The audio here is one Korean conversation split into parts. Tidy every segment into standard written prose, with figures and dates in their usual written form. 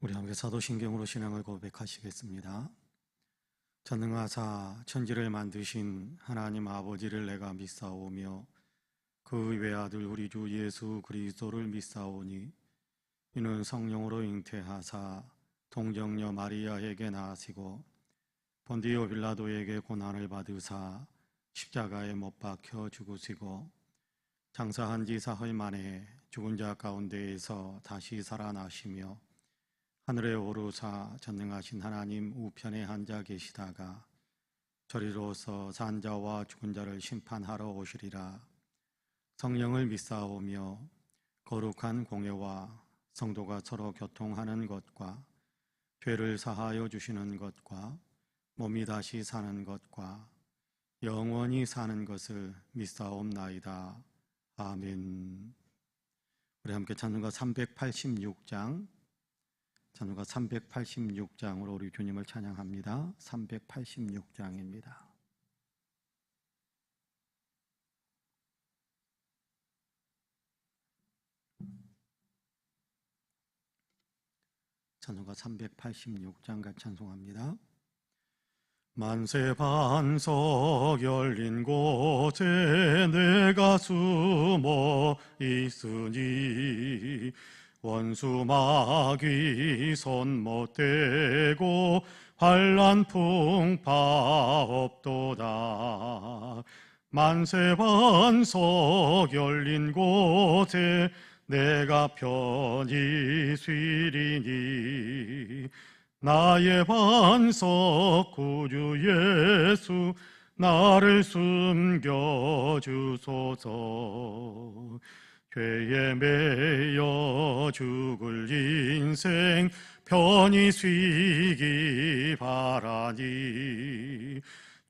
우리 함께 사도신경으로 신앙을 고백하시겠습니다. 전능하사 천지를 만드신 하나님 아버지를 내가 믿사오며 그 외아들 우리 주 예수 그리스도를 믿사오니 이는 성령으로 잉태하사 동정녀 마리아에게 나으시고 본디오 빌라도에게 고난을 받으사 십자가에 못 박혀 죽으시고 장사한 지 사흘 만에 죽은 자 가운데에서 다시 살아나시며 하늘에 오르사 전능하신 하나님 우편에 앉아 계시다가 저리로서 산 자와 죽은 자를 심판하러 오시리라. 성령을 믿사오며 거룩한 공예와 성도가 서로 교통하는 것과 죄를 사하여 주시는 것과 몸이 다시 사는 것과 영원히 사는 것을 믿사옵나이다. 아멘. 우리 함께 찬송가 386장 찬송가 386장으로 우리 주님을 찬양합니다. 386장입니다. 찬송가 386장 같이 찬송합니다. 만세 반석 열린 곳에 내가 숨어 있으니 원수 마귀 손 못 대고 환난 풍파 없도다. 만세 반석 열린 곳에 내가 편히 쉬리니 나의 반석 구주 예수 나를 숨겨주소서. 죄에 매여 죽을 인생 편히 쉬기 바라니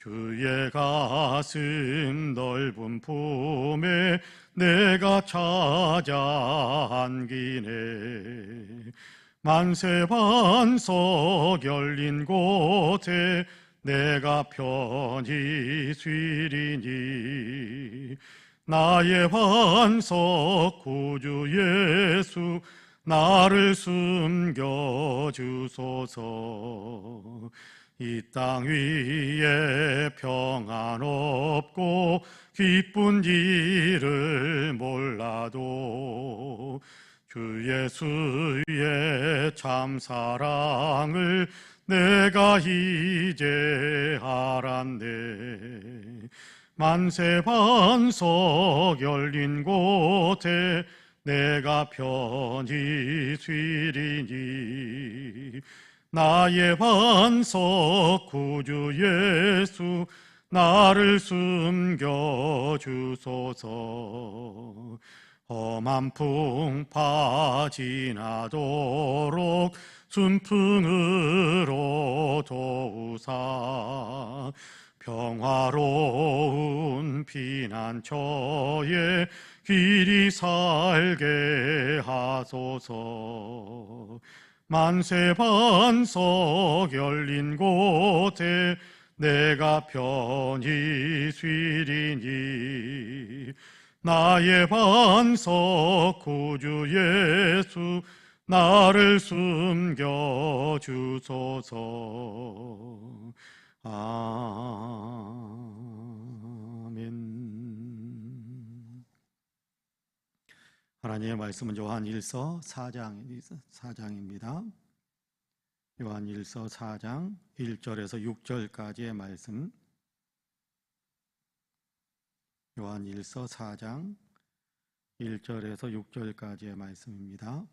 주의 가슴 넓은 품에 내가 찾아 안기네. 만세 반석 열린 곳에 내가 편히 쉬리니 나의 반석 구주 예수 나를 숨겨주소서. 이 땅 위에 평안 없고 기쁜 일을 몰라도 주 예수의 참 사랑을 내가 이제 알았네. 만세 반석 열린 곳에 내가 편히 쉬리니 나의 반석 구주 예수 나를 숨겨주소서. 험한 풍파 지나도록 순풍으로 도우사 평화로운 피난처에 길이 살게 하소서. 만세 반석 열린 곳에 내가 편히 쉬리니 나의 반석 구주 예수 나를 숨겨주소서. 아멘. 하나님의 말씀은 요한일서 4장입니다. 요한일서 4장 1절에서 6절까지의 말씀. 요한일서 4장 1절에서 6절까지의 말씀입니다.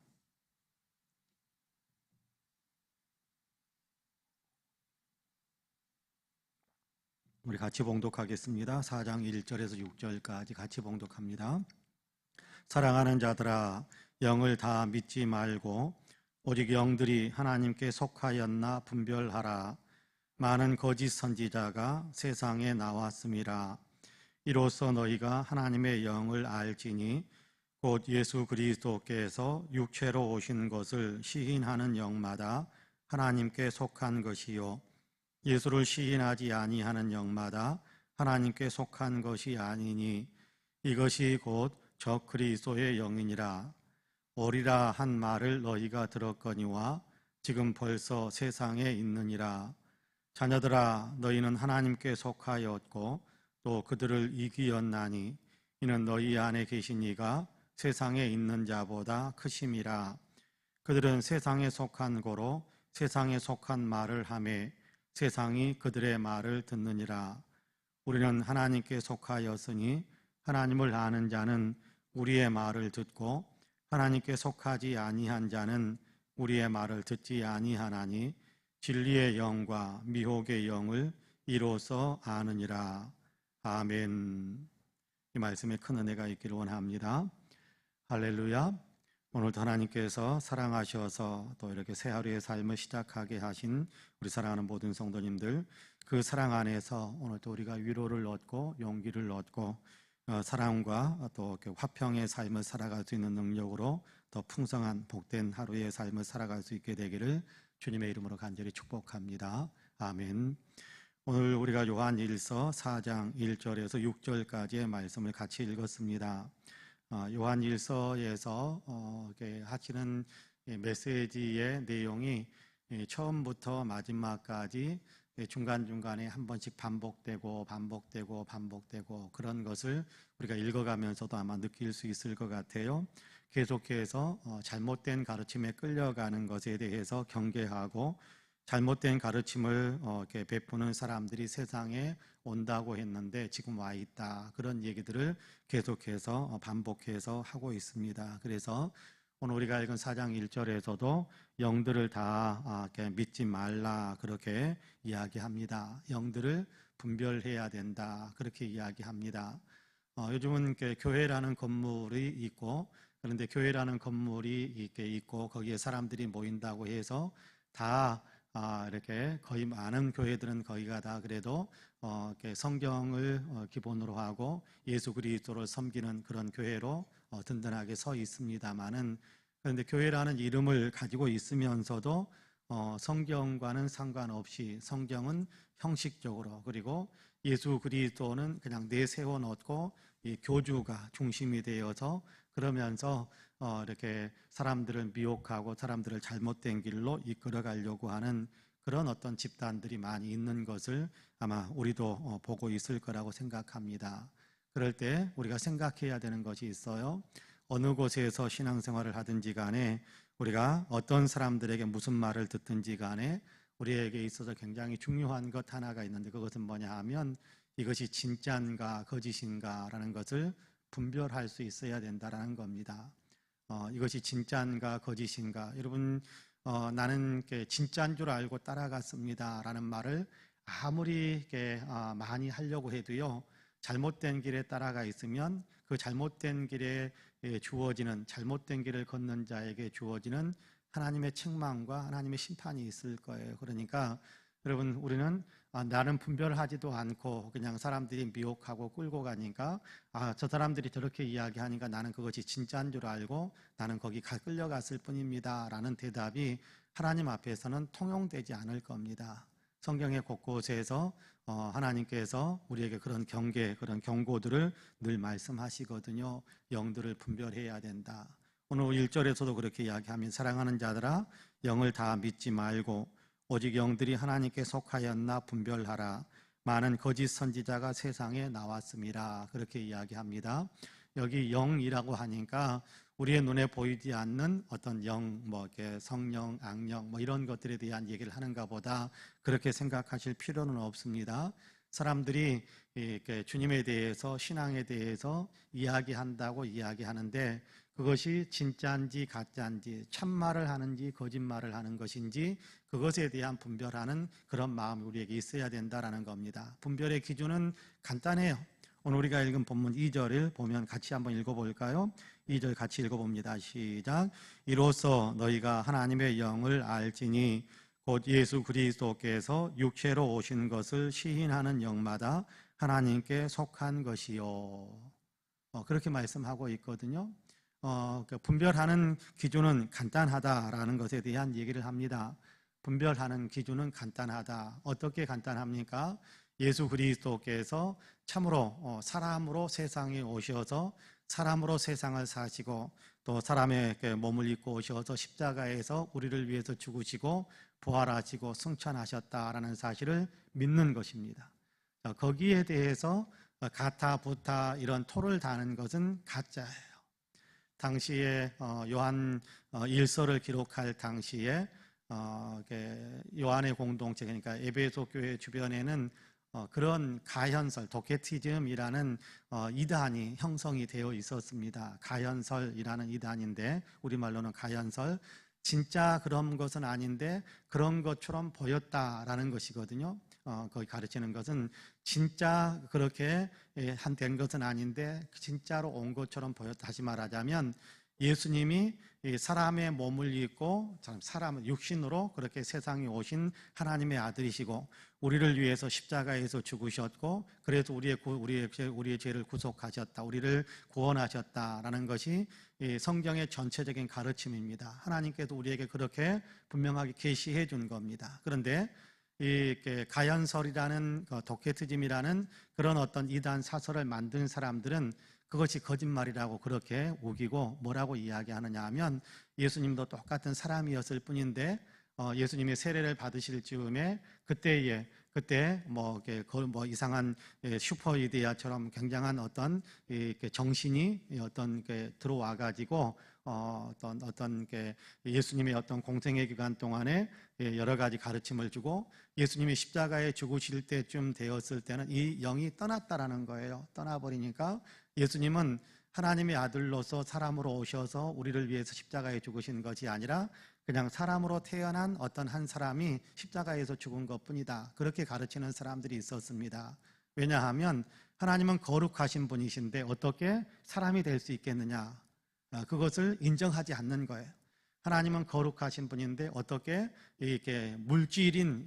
우리 같이 봉독하겠습니다. 4장 1절에서 6절까지 같이 봉독합니다. 사랑하는 자들아, 영을 다 믿지 말고 오직 영들이 하나님께 속하였나 분별하라. 많은 거짓 선지자가 세상에 나왔음이라. 이로써 너희가 하나님의 영을 알지니 곧 예수 그리스도께서 육체로 오신 것을 시인하는 영마다 하나님께 속한 것이요 예수를 시인하지 아니하는 영마다 하나님께 속한 것이 아니니 이것이 곧 적 그리스도의 영이니라. 오리라 한 말을 너희가 들었거니와 지금 벌써 세상에 있느니라. 자녀들아, 너희는 하나님께 속하였고 또 그들을 이기었나니 이는 너희 안에 계신 이가 세상에 있는 자보다 크심이라. 그들은 세상에 속한 고로 세상에 속한 말을 하매 세상이 그들의 말을 듣느니라. 우리는 하나님께 속하였으니 하나님을 아는 자는 우리의 말을 듣고 하나님께 속하지 아니한 자는 우리의 말을 듣지 아니하나니 진리의 영과 미혹의 영을 이로써 아느니라. 아멘. 이 말씀에 큰 은혜가 있기를 원합니다. 할렐루야. 오늘도 하나님께서 사랑하셔서 또 이렇게 새 하루의 삶을 시작하게 하신 우리 사랑하는 모든 성도님들, 그 사랑 안에서 오늘도 우리가 위로를 얻고 용기를 얻고 사랑과 또 화평의 삶을 살아갈 수 있는 능력으로 더 풍성한 복된 하루의 삶을 살아갈 수 있게 되기를 주님의 이름으로 간절히 축복합니다. 아멘. 오늘 우리가 요한일서 4장 1절에서 6절까지의 말씀을 같이 읽었습니다. 요한일서에서 하시는 메시지의 내용이 처음부터 마지막까지 중간중간에 한 번씩 반복되고 그런 것을 우리가 읽어가면서도 아마 느낄 수 있을 것 같아요. 계속해서 잘못된 가르침에 끌려가는 것에 대해서 경계하고 잘못된 가르침을 이렇게 베푸는 사람들이 세상에 온다고 했는데 지금 와 있다. 그런 얘기들을 계속해서 반복해서 하고 있습니다. 그래서 오늘 우리가 읽은 4장 1절에서도 영들을 다 믿지 말라 그렇게 이야기합니다. 영들을 분별해야 된다 그렇게 이야기합니다. 요즘은 교회라는 건물이 있고 그런데 교회라는 건물이 이렇게 있고 거기에 사람들이 모인다고 해서 다 이렇게 거의 많은 교회들은 거기가 다 그래도 성경을 기본으로 하고 예수 그리스도를 섬기는 그런 교회로 든든하게 서 있습니다만은 그런데 교회라는 이름을 가지고 있으면서도 성경과는 상관없이 성경은 형식적으로 그리고 예수 그리스도는 그냥 내세워 놓고 이 교주가 중심이 되어서 그러면서 이렇게 사람들을 미혹하고 사람들을 잘못된 길로 이끌어 가려고 하는 그런 어떤 집단들이 많이 있는 것을 아마 우리도 보고 있을 거라고 생각합니다. 그럴 때 우리가 생각해야 되는 것이 있어요. 어느 곳에서 신앙생활을 하든지 간에 우리가 어떤 사람들에게 무슨 말을 듣든지 간에 우리에게 있어서 굉장히 중요한 것 하나가 있는데 그것은 뭐냐 하면 이것이 진짜인가 거짓인가 라는 것을 분별할 수 있어야 된다는 겁니다. 이것이 진짜인가 거짓인가. 여러분 나는 진짜인 줄 알고 따라갔습니다 라는 말을 아무리 많이 하려고 해도요 잘못된 길에 따라가 있으면 그 잘못된 길에 주어지는 잘못된 길을 걷는 자에게 주어지는 하나님의 책망과 하나님의 심판이 있을 거예요. 그러니까 여러분 우리는 나는 분별하지도 않고 그냥 사람들이 미혹하고 끌고 가니까 저 사람들이 저렇게 이야기하니까 나는 그것이 진짜인 줄 알고 나는 거기 끌려갔을 뿐입니다 라는 대답이 하나님 앞에서는 통용되지 않을 겁니다. 성경의 곳곳에서 하나님께서 우리에게 그런 경계, 그런 경고들을 늘 말씀하시거든요. 영들을 분별해야 된다. 오늘 1절에서도 그렇게 이야기하면 사랑하는 자들아 영을 다 믿지 말고 오직 영들이 하나님께 속하였나 분별하라. 많은 거짓 선지자가 세상에 나왔습니다. 그렇게 이야기합니다. 여기 영이라고 하니까 우리의 눈에 보이지 않는 어떤 영, 성령, 악령, 이런 것들에 대한 얘기를 하는가 보다 그렇게 생각하실 필요는 없습니다. 사람들이 이렇게 주님에 대해서, 신앙에 대해서 이야기한다고 이야기하는데 그것이 진짜인지 가짜인지, 참말을 하는지 거짓말을 하는 것인지 그것에 대한 분별하는 그런 마음이 우리에게 있어야 된다는 겁니다. 분별의 기준은 간단해요. 오늘 우리가 읽은 본문 2절을 보면 같이 한번 읽어볼까요? 2절 같이 읽어봅니다. 시작. 이로써 너희가 하나님의 영을 알지니 곧 예수 그리스도께서 육체로 오신 것을 시인하는 영마다 하나님께 속한 것이요. 그렇게 말씀하고 있거든요. 분별하는 기준은 간단하다라는 것에 대한 얘기를 합니다. 분별하는 기준은 간단하다. 어떻게 간단합니까? 예수 그리스도께서 참으로 사람으로 세상에 오셔서 사람으로 세상을 사시고 또 사람의 몸을 입고 오셔서 십자가에서 우리를 위해서 죽으시고 부활하시고 승천하셨다라는 사실을 믿는 것입니다. 거기에 대해서 가타, 부타 이런 토를 다는 것은 가짜예요. 당시에 요한 일서를 기록할 당시에 요한의 공동체, 그러니까 에베소 교회 주변에는 그런 가현설, 도케티즘이라는 이단이 형성이 되어 있었습니다. 가현설이라는 이단인데 우리말로는 가현설, 진짜 그런 것은 아닌데 그런 것처럼 보였다라는 것이거든요. 거기 가르치는 것은 진짜 그렇게 된 것은 아닌데 진짜로 온 것처럼 보였다. 다시 말하자면 예수님이 사람의 몸을 입고 사람 육신으로 그렇게 세상에 오신 하나님의 아들이시고 우리를 위해서 십자가에서 죽으셨고 그래서 우리의 죄를 구속하셨다, 우리를 구원하셨다라는 것이 성경의 전체적인 가르침입니다. 하나님께서 우리에게 그렇게 분명하게 계시해 준 겁니다. 그런데 이 가연설이라는 도케티즘이라는 그런 어떤 이단 사설을 만든 사람들은 그것이 거짓말이라고 그렇게 우기고 뭐라고 이야기하느냐 하면 예수님도 똑같은 사람이었을 뿐인데 예수님이 세례를 받으실 즈음에 그때 뭐 이상한 슈퍼 이데아처럼 굉장한 어떤 정신이 들어와 가지고 어떤 예수님의 어떤 공생의 기간 동안에 여러 가지 가르침을 주고 예수님이 십자가에 죽으실 때쯤 되었을 때는 이 영이 떠났다라는 거예요. 떠나버리니까 예수님은 하나님의 아들로서 사람으로 오셔서 우리를 위해서 십자가에 죽으신 것이 아니라 그냥 사람으로 태어난 어떤 한 사람이 십자가에서 죽은 것뿐이다. 그렇게 가르치는 사람들이 있었습니다. 왜냐하면 하나님은 거룩하신 분이신데 어떻게 사람이 될 수 있겠느냐? 그것을 인정하지 않는 거예요. 하나님은 거룩하신 분인데 어떻게 이렇게 물질인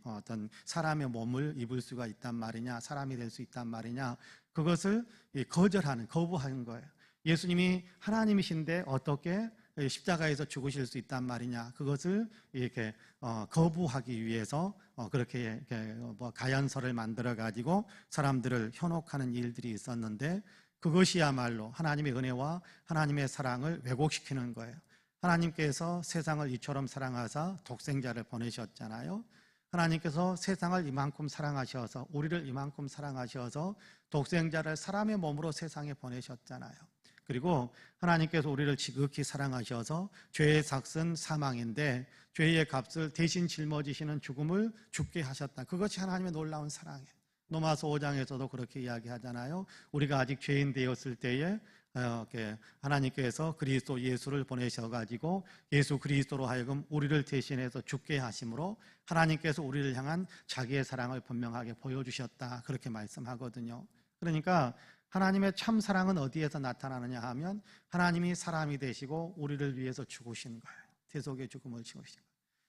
어떤 사람의 몸을 입을 수가 있단 말이냐, 사람이 될 수 있단 말이냐, 그것을 거부하는 거예요. 예수님이 하나님이신데 어떻게 십자가에서 죽으실 수 있단 말이냐, 그것을 이렇게 거부하기 위해서 그렇게 가연설을 만들어 가지고 사람들을 현혹하는 일들이 있었는데 그것이야말로 하나님의 은혜와 하나님의 사랑을 왜곡시키는 거예요. 하나님께서 세상을 이처럼 사랑하사 독생자를 보내셨잖아요. 하나님께서 세상을 이만큼 사랑하셔서 우리를 이만큼 사랑하셔서 독생자를 사람의 몸으로 세상에 보내셨잖아요. 그리고 하나님께서 우리를 지극히 사랑하셔서 죄의 삭은 사망인데 죄의 값을 대신 짊어지시는 죽음을 죽게 하셨다. 그것이 하나님의 놀라운 사랑이에요. 로마서 5장에서도 그렇게 이야기하잖아요. 우리가 아직 죄인 되었을 때에 하나님께서 그리스도 예수를 보내셔가지고 예수 그리스도로 하여금 우리를 대신해서 죽게 하심으로 하나님께서 우리를 향한 자기의 사랑을 분명하게 보여주셨다. 그렇게 말씀하거든요. 그러니까 하나님의 참 사랑은 어디에서 나타나느냐 하면 하나님이 사람이 되시고 우리를 위해서 죽으신 거예요. 대속의 죽음을 치르신 거예요.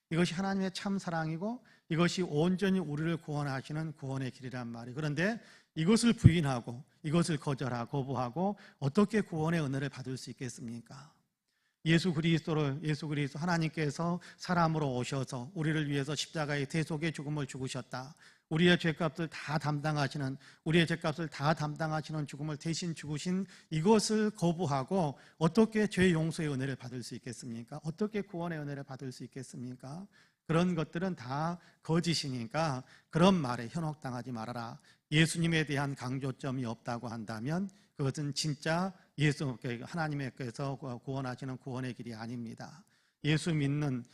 이것이 하나님의 참 사랑이고 이것이 온전히 우리를 구원하시는 구원의 길이란 말이에요. 그런데 이것을 부인하고 이것을 거부하고 어떻게 구원의 은혜를 받을 수 있겠습니까? 예수 그리스도 하나님께서 사람으로 오셔서 우리를 위해서 십자가의 대속의 죽음을 죽으셨다. 우리의 죄값을 다 담당하시는 죽음을 대신 죽으신 이것을 거부하고 어떻게 죄 용서의 은혜를 받을 수 있겠습니까? 어떻게 구원의 은혜를 받을 수 있겠습니까? 그런 것들은 다 거짓이니까 그런 말에 현혹당하지 말아라. 예수님에 대한 강조점이 없다고 한다면 그것은 진짜 하나님께서 구원하시는 구원의 길이 아닙니다. 예수 믿는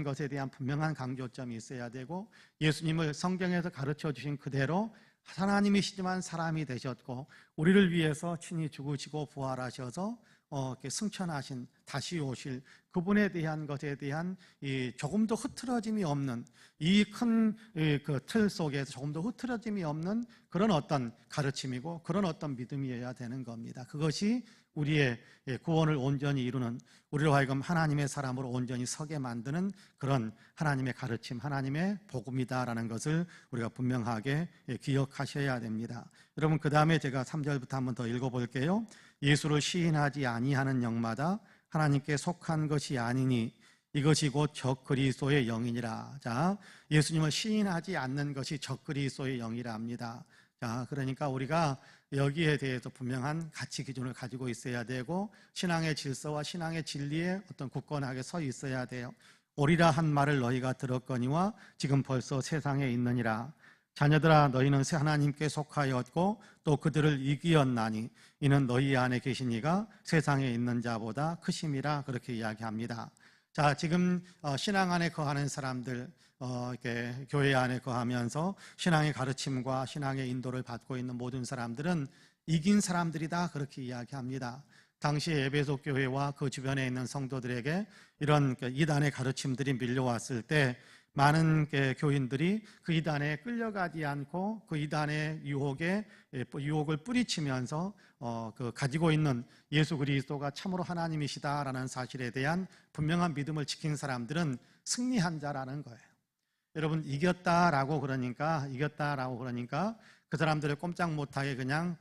것에 대한 분명한 강조점이 있어야 되고 예수님을 성경에서 가르쳐 주신 그대로 하나님이시지만 사람이 되셨고 우리를 위해서 친히 죽으시고 부활하셔서 승천하신 다시 오실 그분에 대한 것에 대한 조금도 흐트러짐이 없는 이 큰 그 틀 속에서 조금도 흐트러짐이 없는 그런 어떤 가르침이고 그런 어떤 믿음이어야 되는 겁니다. 그것이 우리의 구원을 온전히 이루는, 우리로 하여금 하나님의 사람으로 온전히 서게 만드는 그런 하나님의 가르침, 하나님의 복음이다라는 것을 우리가 분명하게 기억하셔야 됩니다. 여러분, 그 다음에 제가 3절부터 한번 더 읽어볼게요. 예수를 시인하지 아니하는 영마다 하나님께 속한 것이 아니니 이것이 곧 적그리스도의 영이니라. 자, 예수님을 시인하지 않는 것이 적그리스도의 영이라 합니다. 자, 그러니까 우리가 여기에 대해서 분명한 가치 기준을 가지고 있어야 되고 신앙의 질서와 신앙의 진리에 어떤 굳건하게 서 있어야 돼요. 오리라 한 말을 너희가 들었거니와 지금 벌써 세상에 있느니라. 자녀들아 너희는 하나님께 속하였고 또 그들을 이기었나니 이는 너희 안에 계신 이가 세상에 있는 자보다 크심이라 그렇게 이야기합니다. 자, 지금 신앙 안에 거하는 사람들, 이렇게 교회 안에 거하면서 신앙의 가르침과 신앙의 인도를 받고 있는 모든 사람들은 이긴 사람들이다 그렇게 이야기합니다. 당시 에베소 교회와 그 주변에 있는 성도들에게 이런 이단의 가르침들이 밀려왔을 때 많은 교인들이 그 이단에 끌려가지 않고 그 이단의 유혹을 뿌리치면서 가지고 있는 예수 그리스도가 참으로 하나님이시다라는 사실에 대한 분명한 믿음을 지킨 사람들은 승리한 자라는 거예요. 여러분, 이겼다라고 그러니까 그 사람들을 꼼짝 못하게 그냥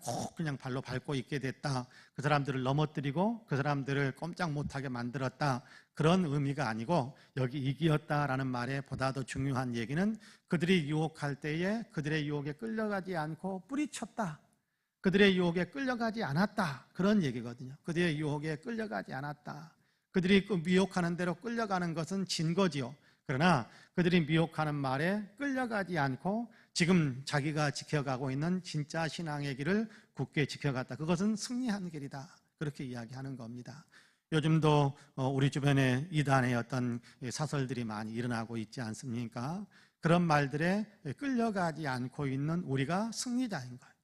발로 밟고 있게 됐다. 그 사람들을 넘어뜨리고 그 사람들을 꼼짝 못하게 만들었다. 그런 의미가 아니고 여기 이기었다라는 말에 보다 더 중요한 얘기는 그들이 유혹할 때에 그들의 유혹에 끌려가지 않고 뿌리쳤다. 그들의 유혹에 끌려가지 않았다. 그런 얘기거든요. 그들의 유혹에 끌려가지 않았다. 그들이 미혹하는 대로 끌려가는 것은 진 거지요. 그러나 그들이 미혹하는 말에 끌려가지 않고 지금 자기가 지켜가고 있는 진짜 신앙의 길을 굳게 지켜갔다. 그것은 승리한 길이다. 그렇게 이야기하는 겁니다. 요즘도 우리 주변에 이단의 어떤 사설들이 많이 일어나고 있지 않습니까? 그런 말들에 끌려가지 않고 있는 우리가 승리자인 거예요.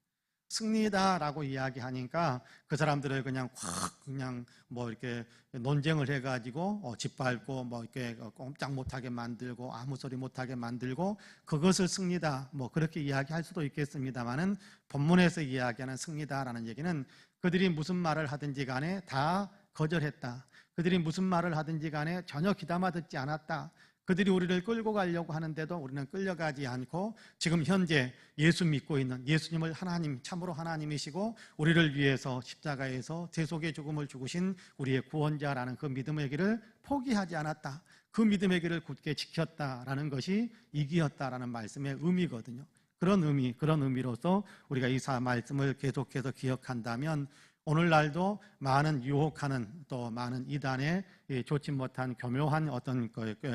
승리다라고 이야기하니까 그 사람들을 그냥 이렇게 논쟁을 해가지고 짓밟고 이렇게 꼼짝 못하게 만들고 아무 소리 못하게 만들고 그것을 승리다 그렇게 이야기할 수도 있겠습니다만은 본문에서 이야기하는 승리다라는 얘기는 그들이 무슨 말을 하든지 간에 다 거절했다. 그들이 무슨 말을 하든지 간에 전혀 귀담아 듣지 않았다. 그들이 우리를 끌고 가려고 하는데도 우리는 끌려가지 않고 지금 현재 예수 믿고 있는 예수님을 하나님, 참으로 하나님이시고 우리를 위해서 십자가에서 대속의 죽음을 죽으신 우리의 구원자라는 그 믿음의 길을 포기하지 않았다. 그 믿음의 길을 굳게 지켰다라는 것이 이기었다라는 말씀의 의미거든요. 그런 의미로서 우리가 이 말씀을 계속해서 기억한다면 오늘날도 많은 유혹하는 또 많은 이단의 좋지 못한 교묘한 어떤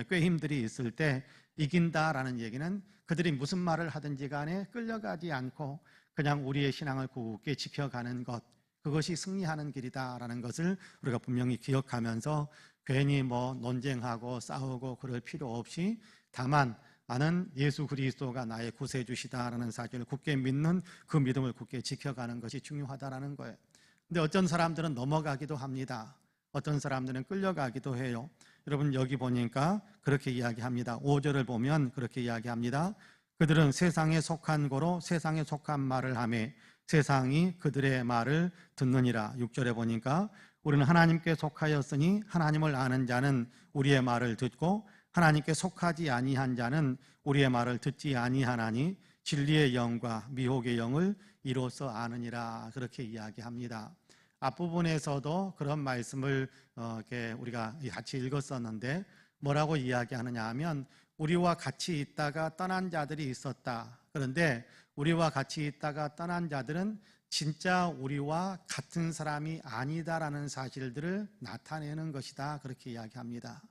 꾀힘들이 있을 때 이긴다라는 얘기는 그들이 무슨 말을 하든지 간에 끌려가지 않고 그냥 우리의 신앙을 굳게 지켜가는 것, 그것이 승리하는 길이다라는 것을 우리가 분명히 기억하면서 괜히 논쟁하고 싸우고 그럴 필요 없이 다만 나는 예수 그리스도가 나의 구세주시다라는 사실을 굳게 믿는 그 믿음을 굳게 지켜가는 것이 중요하다라는 거예요. 근데 어떤 사람들은 넘어가기도 합니다. 어떤 사람들은 끌려가기도 해요. 여러분 여기 보니까 그렇게 이야기합니다. 5절을 보면 그렇게 이야기합니다. 그들은 세상에 속한 고로 세상에 속한 말을 하며 세상이 그들의 말을 듣느니라. 6절에 보니까 우리는 하나님께 속하였으니 하나님을 아는 자는 우리의 말을 듣고 하나님께 속하지 아니한 자는 우리의 말을 듣지 아니하나니 진리의 영과 미혹의 영을 이로써 아느니라. 그렇게 이야기합니다. 앞부분에서도 그런 말씀을 이렇게 우리가 같이 읽었었는데 뭐라고 이야기하느냐 하면 우리와 같이 있다가 떠난 자들이 있었다. 그런데 우리와 같이 있다가 떠난 자들은 진짜 우리와 같은 사람이 아니다라는 사실들을 나타내는 것이다. 그렇게 이야기합니다.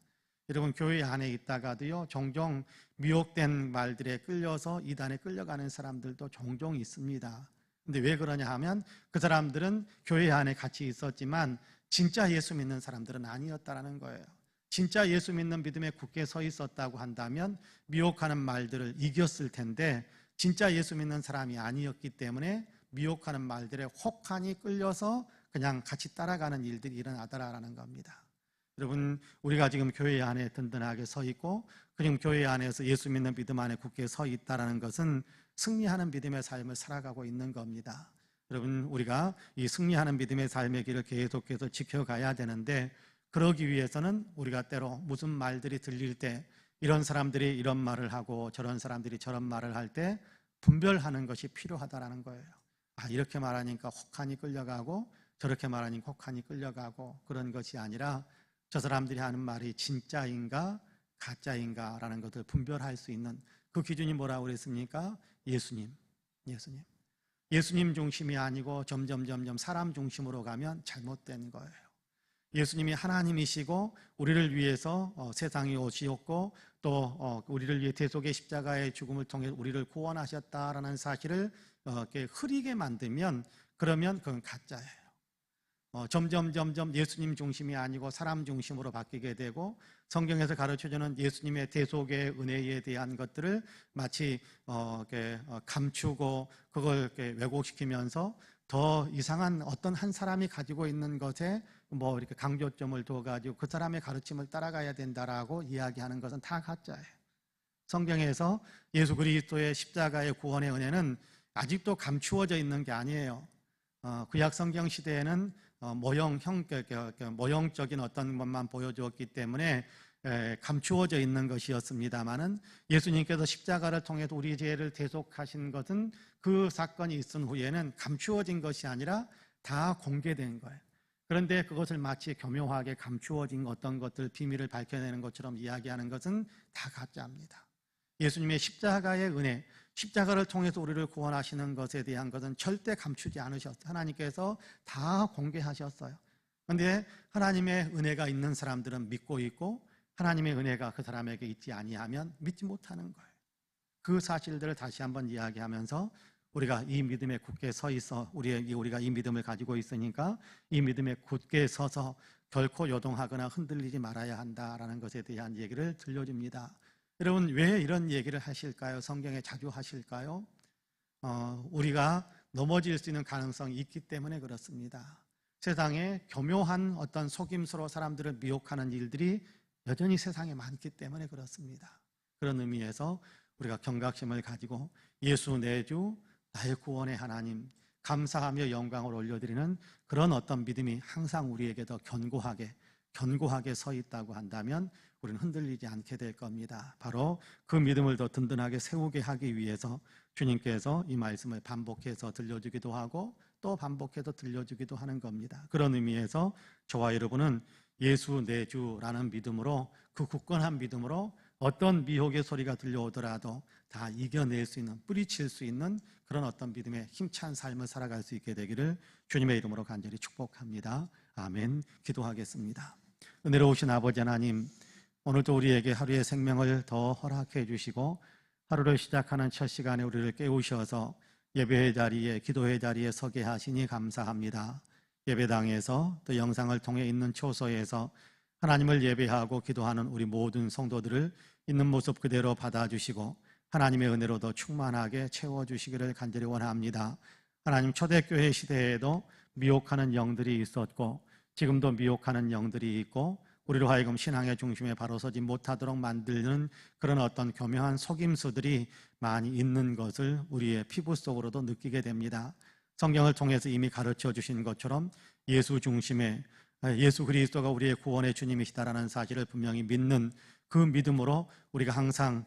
여러분 교회 안에 있다가도요 종종 미혹된 말들에 끌려서 이단에 끌려가는 사람들도 종종 있습니다. 근데 왜 그러냐 하면 그 사람들은 교회 안에 같이 있었지만 진짜 예수 믿는 사람들은 아니었다라는 거예요. 진짜 예수 믿는 믿음에 굳게 서 있었다고 한다면 미혹하는 말들을 이겼을 텐데 진짜 예수 믿는 사람이 아니었기 때문에 미혹하는 말들에 혹하니 끌려서 그냥 같이 따라가는 일들이 일어나더라라는 겁니다. 여러분 우리가 지금 교회 안에 든든하게 서 있고 그리고 교회 안에서 예수 믿는 믿음 안에 굳게 서 있다는 것은 승리하는 믿음의 삶을 살아가고 있는 겁니다. 여러분 우리가 이 승리하는 믿음의 삶의 길을 계속해서 지켜가야 되는데 그러기 위해서는 우리가 때로 무슨 말들이 들릴 때 이런 사람들이 이런 말을 하고 저런 사람들이 저런 말을 할 때 분별하는 것이 필요하다라는 거예요. 이렇게 말하니까 혹하니 끌려가고 저렇게 말하니까 혹하니 끌려가고 그런 것이 아니라 저 사람들이 하는 말이 진짜인가 가짜인가 라는 것을 분별할 수 있는 그 기준이 뭐라고 그랬습니까? 예수님. 예수님 중심이 아니고 점점 사람 중심으로 가면 잘못된 거예요. 예수님이 하나님이시고 우리를 위해서 세상에 오시었고 또 우리를 위해 대속의 십자가의 죽음을 통해 우리를 구원하셨다라는 사실을 이렇게 흐리게 만들면 그러면 그건 가짜예요. 점점 예수님 중심이 아니고 사람 중심으로 바뀌게 되고 성경에서 가르쳐주는 예수님의 대속의 은혜에 대한 것들을 마치 이렇게 감추고 그걸 이렇게 왜곡시키면서 더 이상한 어떤 한 사람이 가지고 있는 것에 뭐 이렇게 강조점을 둬가지고 그 사람의 가르침을 따라가야 된다라고 이야기하는 것은 다 가짜예요. 성경에서 예수 그리스도의 십자가의 구원의 은혜는 아직도 감추어져 있는 게 아니에요. 구약 성경 시대에는 모형적인 어떤 것만 보여주었기 때문에 감추어져 있는 것이었습니다마는 예수님께서 십자가를 통해서 우리 죄를 대속하신 것은 그 사건이 있은 후에는 감추어진 것이 아니라 다 공개된 거예요. 그런데 그것을 마치 교묘하게 감추어진 어떤 것들 비밀을 밝혀내는 것처럼 이야기하는 것은 다 가짜입니다. 예수님의 십자가의 은혜, 십자가를 통해서 우리를 구원하시는 것에 대한 것은 절대 감추지 않으셨어요. 하나님께서 다 공개하셨어요. 그런데 하나님의 은혜가 있는 사람들은 믿고 있고 하나님의 은혜가 그 사람에게 있지 아니하면 믿지 못하는 거예요. 그 사실들을 다시 한번 이야기하면서 우리가 이 믿음에 굳게 서 있어 우리가 이 믿음을 가지고 있으니까 이 믿음에 굳게 서서 결코 요동하거나 흔들리지 말아야 한다라는 것에 대한 얘기를 들려줍니다. 여러분, 왜 이런 얘기를 하실까요? 성경에 자주 하실까요? 우리가 넘어질 수 있는 가능성이 있기 때문에 그렇습니다. 세상에 교묘한 어떤 속임수로 사람들을 미혹하는 일들이 여전히 세상에 많기 때문에 그렇습니다. 그런 의미에서 우리가 경각심을 가지고 예수 내 주 나의 구원의 하나님 감사하며 영광을 올려드리는 그런 어떤 믿음이 항상 우리에게 더 견고하게 서 있다고 한다면 우리는 흔들리지 않게 될 겁니다. 바로 그 믿음을 더 든든하게 세우게 하기 위해서 주님께서 이 말씀을 반복해서 들려주기도 하고 또 반복해서 들려주기도 하는 겁니다. 그런 의미에서 저와 여러분은 예수 내 주라는 믿음으로, 그 굳건한 믿음으로 어떤 미혹의 소리가 들려오더라도 다 이겨낼 수 있는, 뿌리칠 수 있는 그런 어떤 믿음의 힘찬 삶을 살아갈 수 있게 되기를 주님의 이름으로 간절히 축복합니다. 아멘. 기도하겠습니다. 은혜로우신 아버지 하나님, 오늘도 우리에게 하루의 생명을 더 허락해 주시고 하루를 시작하는 첫 시간에 우리를 깨우셔서 예배의 자리에, 기도의 자리에 서게 하시니 감사합니다. 예배당에서 또 영상을 통해 있는 초소에서 하나님을 예배하고 기도하는 우리 모든 성도들을 있는 모습 그대로 받아주시고 하나님의 은혜로 더 충만하게 채워주시기를 간절히 원합니다. 하나님, 초대교회 시대에도 미혹하는 영들이 있었고 지금도 미혹하는 영들이 있고 우리로 하여금 신앙의 중심에 바로 서지 못하도록 만드는 그런 어떤 교묘한 속임수들이 많이 있는 것을 우리의 피부 속으로도 느끼게 됩니다. 성경을 통해서 이미 가르쳐 주신 것처럼 예수 중심의 예수 그리스도가 우리의 구원의 주님이시다라는 사실을 분명히 믿는 그 믿음으로 우리가 항상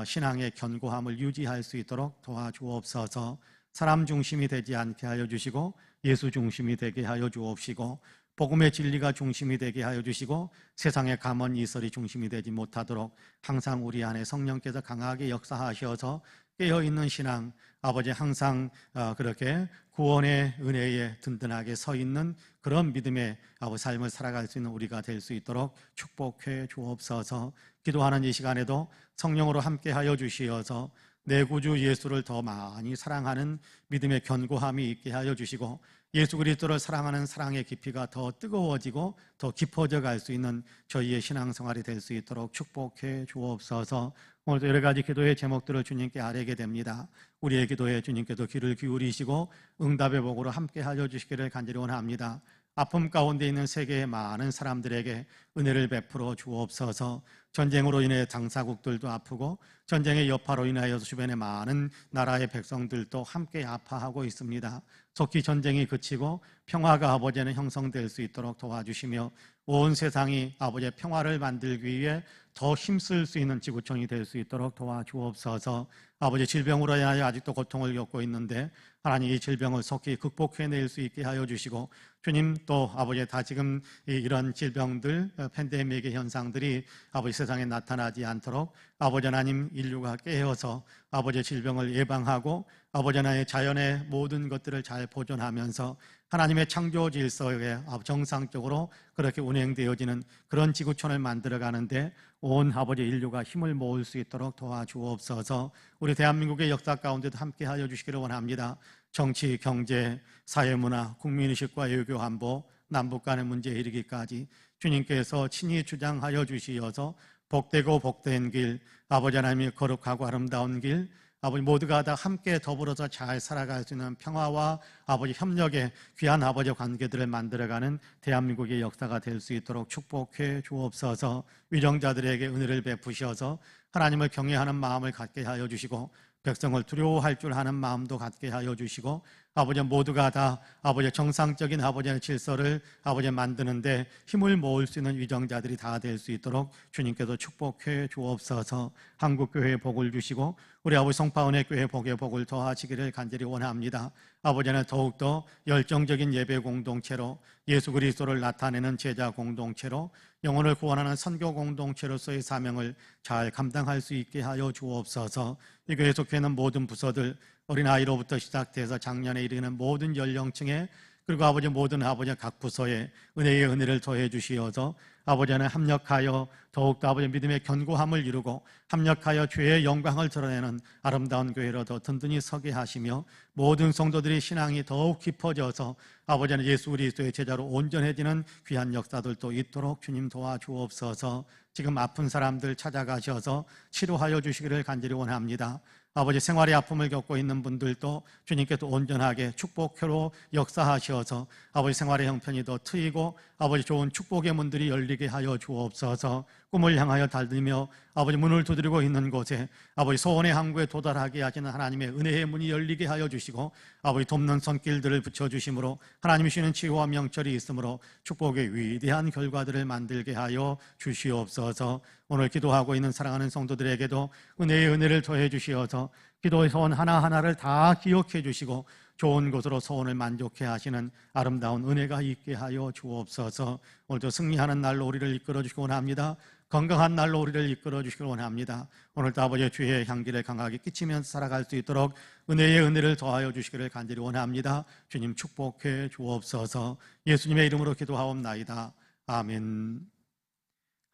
신앙의 견고함을 유지할 수 있도록 도와주옵소서. 사람 중심이 되지 않게 하여 주시고 예수 중심이 되게 하여 주옵시고 복음의 진리가 중심이 되게 하여 주시고 세상의 감언 이설이 중심이 되지 못하도록 항상 우리 안에 성령께서 강하게 역사하셔서 깨어있는 신앙, 아버지 항상 그렇게 구원의 은혜에 든든하게 서 있는 그런 믿음의 아버지 삶을 살아갈 수 있는 우리가 될 수 있도록 축복해 주옵소서. 기도하는 이 시간에도 성령으로 함께하여 주시어서 내 구주 예수를 더 많이 사랑하는 믿음의 견고함이 있게 하여 주시고 예수 그리스도를 사랑하는 사랑의 깊이가 더 뜨거워지고 더 깊어져 갈 수 있는 저희의 신앙생활이 될 수 있도록 축복해 주옵소서. 오늘도 여러 가지 기도의 제목들을 주님께 아뢰게 됩니다. 우리의 기도에 주님께서 귀를 기울이시고 응답의 복으로 함께 하여 주시기를 간절히 원합니다. 아픔 가운데 있는 세계의 많은 사람들에게 은혜를 베풀어 주옵소서. 전쟁으로 인해 당사국들도 아프고 전쟁의 여파로 인하여 주변의 많은 나라의 백성들도 함께 아파하고 있습니다. 속히 전쟁이 그치고 평화가 아버지는 형성될 수 있도록 도와주시며 온 세상이 아버지의 평화를 만들기 위해 더 힘쓸 수 있는 지구촌이 될 수 있도록 도와주옵소서. 아버지, 질병으로 인하여 아직도 고통을 겪고 있는데 하나님 이 질병을 속히 극복해낼 수 있게 하여 주시고, 주님 또 아버지 다지금 이런 질병들 팬데믹의 현상들이 아버지 세상에 나타나지 않도록 아버지 하나님 인류가 깨어서 아버지 질병을 예방하고 아버지 하나님 자연의 모든 것들을 잘 보존하면서 하나님의 창조 질서에 정상적으로 그렇게 운행되어지는 그런 지구촌을 만들어가는데 온 아버지 인류가 힘을 모을 수 있도록 도와주옵소서. 우리 대한민국의 역사 가운데도 함께하여 주시기를 원합니다. 정치, 경제, 사회문화, 국민의식과 외교 안보, 남북 간의 문제에 이르기까지 주님께서 친히 주장하여 주시어서 복되고 복된 길, 아버지 하나님의 거룩하고 아름다운 길, 아버지 모두가 다 함께 더불어서 잘 살아갈 수 있는 평화와 아버지 협력의 귀한 아버지 관계들을 만들어가는 대한민국의 역사가 될 수 있도록 축복해 주옵소서. 위정자들에게 은혜를 베푸셔서 하나님을 경외하는 마음을 갖게 하여 주시고 백성을 두려워할 줄 아는 마음도 갖게 하여 주시고 아버지 모두가 다 아버지 정상적인 아버지의 질서를 아버지 만드는데 힘을 모을 수 있는 위정자들이 다 될 수 있도록 주님께서 축복해 주옵소서. 한국교회에 복을 주시고 우리 아버지 성파은혜 교회 복의 복을 더하시기를 간절히 원합니다. 아버지는 더욱더 열정적인 예배 공동체로 예수 그리스도를 나타내는 제자 공동체로 영혼을 구원하는 선교 공동체로서의 사명을 잘 감당할 수 있게 하여 주옵소서. 이 교회에 속해 있는 모든 부서들 어린아이로부터 시작돼서 장년에 이르는 모든 연령층에 그리고 아버지 모든 아버지 각 부서에 은혜의 은혜를 더해 주시어서 아버지는 합력하여 더욱더 아버지 믿음의 견고함을 이루고 합력하여 주의 영광을 드러내는 아름다운 교회로 더 든든히 서게 하시며 모든 성도들의 신앙이 더욱 깊어져서 아버지는 예수 그리스도의 제자로 온전해지는 귀한 역사들도 있도록 주님 도와주옵소서. 지금 아픈 사람들 찾아가셔서 치료하여 주시기를 간절히 원합니다. 아버지 생활의 아픔을 겪고 있는 분들도 주님께서 온전하게 축복회로 역사하셔서 아버지 생활의 형편이 더 트이고 아버지 좋은 축복의 문들이 열리게 하여 주옵소서. 꿈을 향하여 달리며 아버지 문을 두드리고 있는 곳에 아버지 소원의 항구에 도달하게 하시는 하나님의 은혜의 문이 열리게 하여 주시고 아버지 돕는 손길들을 붙여주심으로 하나님이 주시는 치유와 명철이 있으므로 축복의 위대한 결과들을 만들게 하여 주시옵소서. 오늘 기도하고 있는 사랑하는 성도들에게도 은혜의 은혜를 더해 주시어서 기도의 소원 하나하나를 다 기억해 주시고 좋은 것으로 소원을 만족해 하시는 아름다운 은혜가 있게 하여 주옵소서. 오늘도 승리하는 날로 우리를 이끌어 주시기 원합니다. 건강한 날로 우리를 이끌어 주시기 원합니다. 오늘도 아버지의 주의 향기를 강하게 끼치면서 살아갈 수 있도록 은혜의 은혜를 더하여 주시기를 간절히 원합니다. 주님 축복해 주옵소서. 예수님의 이름으로 기도하옵나이다. 아멘.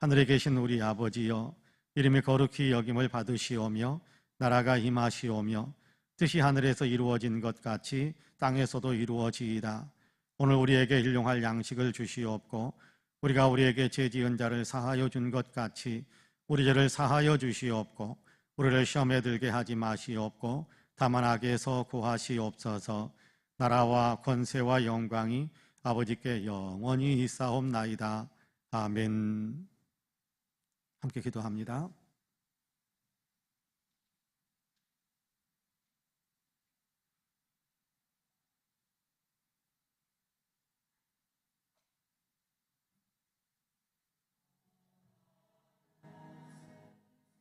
하늘에 계신 우리 아버지여, 이름이 거룩히 여김을 받으시오며 나라가 임하시오며 뜻이 하늘에서 이루어진 것 같이 땅에서도 이루어지이다. 오늘 우리에게 일용할 양식을 주시옵고 우리가 우리에게 죄 지은 자를 사하여 준 것 같이 우리 죄를 사하여 주시옵고 우리를 시험에 들게 하지 마시옵고 다만 악에서 구하시옵소서. 나라와 권세와 영광이 아버지께 영원히 있사옵나이다. 아멘. 함께 기도합니다.